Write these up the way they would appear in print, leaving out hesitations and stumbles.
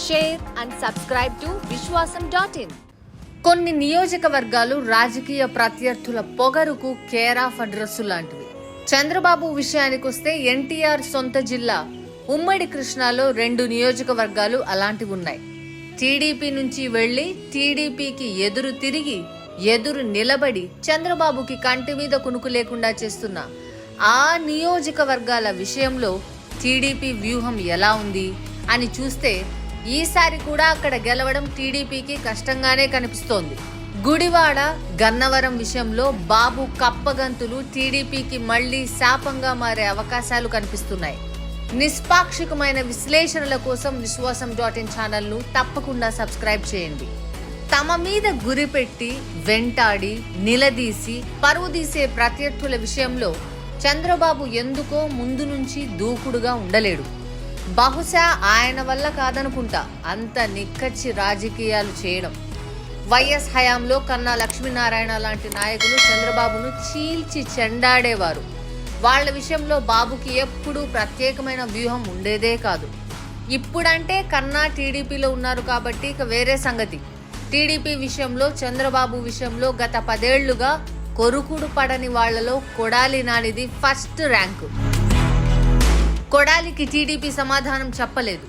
share and subscribe to Vishwasam.in. కొన్ని నియోజకవర్గాలు రాజకీయ ప్రత్యర్థుల పొగరుకు కేర్ ఆఫ్ అడ్రస్ లాంటివి. చంద్రబాబు విషయానికొస్తే ఎన్టీఆర్ సొంత జిల్లా ఉమ్మడి కృష్ణాలో 2 నియోజకవర్గాలు అలాంటివి ఉన్నాయి. టీడీపీ నుంచి వెళ్లి టీడీపీకి ఎదురు తిరిగి ఎదురు నిలబడి చంద్రబాబుకి కంటి మీద కునుకు లేకుండా చేస్తున్న ఆ నియోజకవర్గాల విషయంలో టీడీపీ వ్యూహం ఎలా ఉంది అని చూస్తే ఈసారి కూడా అక్కడ గెలవడం టీడీపీకి కష్టంగానే కనిపిస్తోంది. గుడివాడ, గన్నవరం విషయంలో బాబు కప్పగంతులు టీడీపీకి మళ్లీ శాపంగా మారే అవకాశాలు కనిపిస్తున్నాయి. నిష్పాక్షికమైన విశ్లేషణల కోసం విశ్వాసం.in ఛానల్ను తప్పకుండా సబ్స్క్రైబ్ చేయండి. తమ మీద గురిపెట్టి వెంటాడి నిలదీసి పరువుదీసే ప్రత్యర్థుల విషయంలో చంద్రబాబు ఎందుకో ముందు నుంచి దూకుడుగా ఉండలేడు. బహుశా ఆయన వల్ల కాదనుకుంటా అంత నిక్కచ్చి రాజకీయాలు చేయడం. వైఎస్ హయాంలో కన్నా లక్ష్మీనారాయణ లాంటి నాయకులు చంద్రబాబును చీల్చి చెండాడేవారు. వాళ్ల విషయంలో బాబుకి ఎప్పుడూ ప్రత్యేకమైన వ్యూహం ఉండేదే కాదు. ఇప్పుడంటే కన్నా టీడీపీలో ఉన్నారు కాబట్టి ఇక వేరే సంగతి. టీడీపీ విషయంలో, చంద్రబాబు విషయంలో గత 10 ఏళ్లుగా కొరుకుడు పడని వాళ్లలో కొడాలి నానిది ఫస్ట్ ర్యాంకు. కొడాలికి టీడీపీ సమాధానం చెప్పలేదు.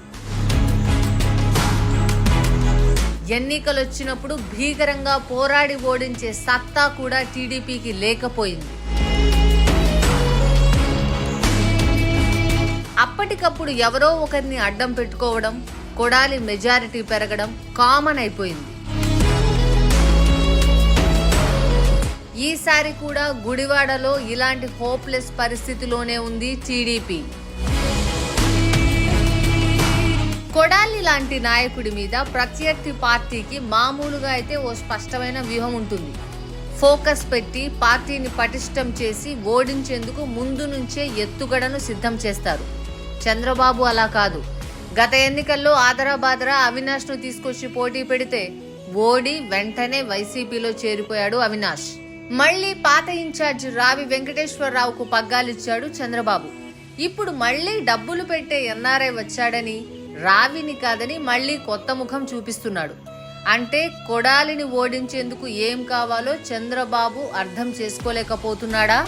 ఎన్నికలొచ్చినప్పుడు భీకరంగా పోరాడి ఓడించే సత్తా కూడా టీడీపీకి లేకపోయింది. అప్పటికప్పుడు ఎవరో ఒకరిని అడ్డం పెట్టుకోవడం, కొడాలి మెజారిటీ పెరగడం కామన్ అయిపోయింది. ఈసారి కూడా గుడివాడలో ఇలాంటి హోప్లెస్ పరిస్థితిలోనే ఉంది టీడీపీ. కొడాలి లాంటి నాయకుడి మీద ప్రత్యర్థి పార్టీకి మామూలుగా అయితే ఓ స్పష్టమైన వ్యూహం ఉంటుంది. ఫోకస్ పెట్టి పార్టీని పటిష్టం చేసి ఓడించేందుకు ముందు నుంచే ఎత్తుగడను సిద్ధం చేస్తారు. చంద్రబాబు అలా కాదు. గత ఎన్నికల్లో ఆదరాబాదరా అవినాష్ను తీసుకొచ్చి పోటీ పెడితే ఓడి వెంటనే వైసీపీలో చేరిపోయాడు అవినాష్. మళ్లీ పాత ఇన్ఛార్జ్ రావి వెంకటేశ్వరరావుకు పగ్గాలిచ్చాడు చంద్రబాబు. ఇప్పుడు మళ్లీ డబ్బులు పెట్టే ఎన్ఆర్ఐ వచ్చాడని, రావిని కాదని మళ్లీ కొత్త ముఖం చూపిస్తున్నాడు. అంటే కొడాలిని ఓడించేందుకు ఏం కావాలో చంద్రబాబు అర్థం చేసుకోలేకపోతున్నాడా?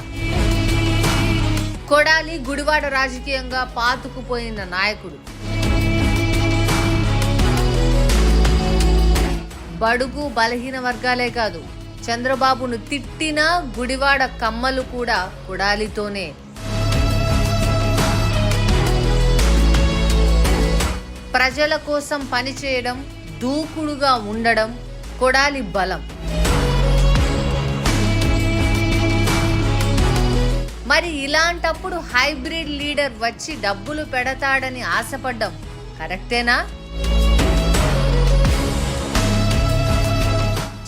కొడాలి గుడివాడ రాజకీయంగా పాతుకుపోయిన నాయకుడు. బడుగు బలహీన వర్గాలే కాదు, చంద్రబాబును తిట్టిన గుడివాడ కమ్మలు కూడా కొడాలితోనే. ప్రజల కోసం పనిచేయడం, దూకుడుగా ఉండడం కొడాలి బలం. మరి ఇలాంటప్పుడు హైబ్రిడ్ లీడర్ వచ్చి డబ్బులు పెడతాడని ఆశపడ్డం కరెక్టేనా?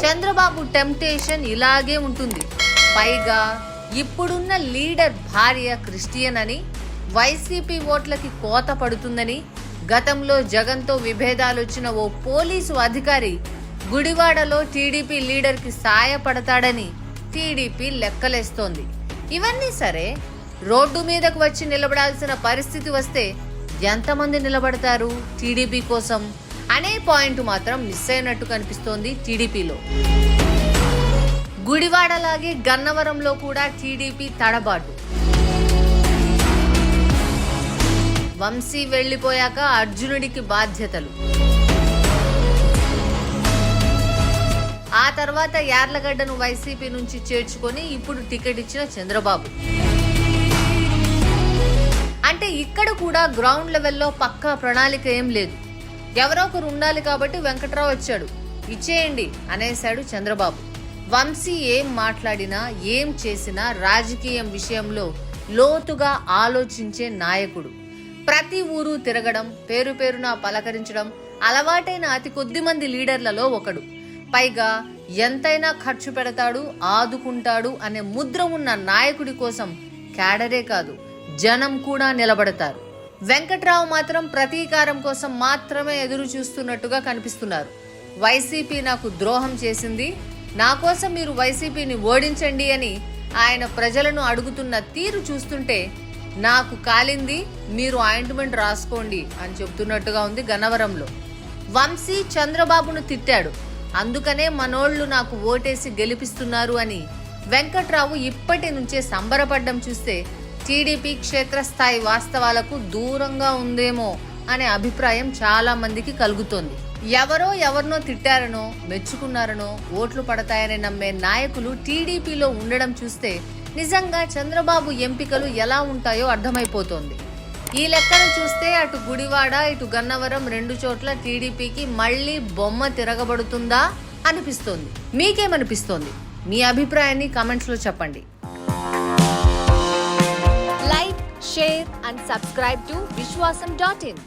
చంద్రబాబు టెంప్టేషన్ ఇలాగే ఉంటుంది. పైగా ఇప్పుడున్న లీడర్ భార్య క్రిస్టియన్ అని, వైసీపీ ఓట్లకి కోత పడుతుందని గతంలో జగన్తో విభేదాలొచ్చిన ఓ పోలీసు అధికారి గుడివాడలో టీడీపీ లీడర్కి సాయపడతాడని టీడీపీ లెక్కలేస్తోంది. ఇవన్నీ సరే, రోడ్డు మీదకు వచ్చి నిలబడాల్సిన పరిస్థితి వస్తే ఎంతమంది నిలబడతారు టీడీపీ కోసం అనే పాయింట్ మాత్రం మిస్ అయినట్టు కనిపిస్తోంది టీడీపీలో. గుడివాడలాగే గన్నవరంలో కూడా టీడీపీ తడబాటు. వంశీ వెళ్లిపోయాక అర్జునుడికి బాధ్యతలు. ఆ తర్వాత యార్లగడ్డను వైసీపీ నుంచి చేర్చుకొని ఇప్పుడు టికెట్ ఇచ్చిన చంద్రబాబు. అంటే ఇక్కడ కూడా గ్రౌండ్ లెవెల్లో పక్కా ప్రణాళిక ఏం లేదు. ఎవరో ఒకరు ఉండాలి కాబట్టి వెంకట్రావు వచ్చాడు, ఇచ్చేయండి అనేశాడు చంద్రబాబు. వంశీ ఏం మాట్లాడినా ఏం చేసినా రాజకీయం విషయంలో లోతుగా ఆలోచించే నాయకుడు. ప్రతి ఊరు తిరగడం, పేరు పేరున పలకరించడం అలవాటైన అతి కొద్ది మంది లీడర్లలో ఒకడు. పైగా ఎంతైనా ఖర్చు పెడతాడు, ఆదుకుంటాడు అనే ముద్ర ఉన్న నాయకుడి కోసం క్యాడరే కాదు, జనం కూడా నిలబడతారు. వెంకట్రావు మాత్రం ప్రతీకారం కోసం మాత్రమే ఎదురు చూస్తున్నట్టుగా కనిపిస్తున్నారు. వైసీపీ నాకు ద్రోహం చేసింది, నా కోసం మీరు వైసీపీని ఓడించండి అని ఆయన ప్రజలను అడుగుతున్న తీరు చూస్తుంటే నాకు కాలింది, మీరు ఆయింట్మెంట్ రాసుకోండి అని చెప్తున్నట్టుగా ఉంది గన్నవరంలో. వంశీ చంద్రబాబును తిట్టాడు, అందుకనే మనోళ్లు నాకు ఓటేసి గెలిపిస్తున్నారు అని వెంకట్రావు ఇప్పటి నుంచే సంబరపడ్డం చూస్తే టీడీపీ క్షేత్రస్థాయి వాస్తవాలకు దూరంగా ఉందేమో అనే అభిప్రాయం చాలా మందికి కలుగుతోంది. ఎవరినో తిట్టారనో మెచ్చుకున్నారనో ఓట్లు పడతాయని నమ్మే నాయకులు టీడీపీలో ఉండడం చూస్తే నిజంగా చంద్రబాబు ఎంపికలు ఎలా ఉంటాయో అర్థమైపోతోంది. ఈ లెక్కను చూస్తే అటు గుడివాడ ఇటు గన్నవరం 2 చోట్ల టీడీపీకి మళ్లీ బొమ్మ తిరగబడుతుందా అనిపిస్తోంది. మీకేమనిపిస్తోంది? మీ అభిప్రాయాన్ని కామెంట్స్ లో చెప్పండి. Like, share and subscribe to Vishwasam.in.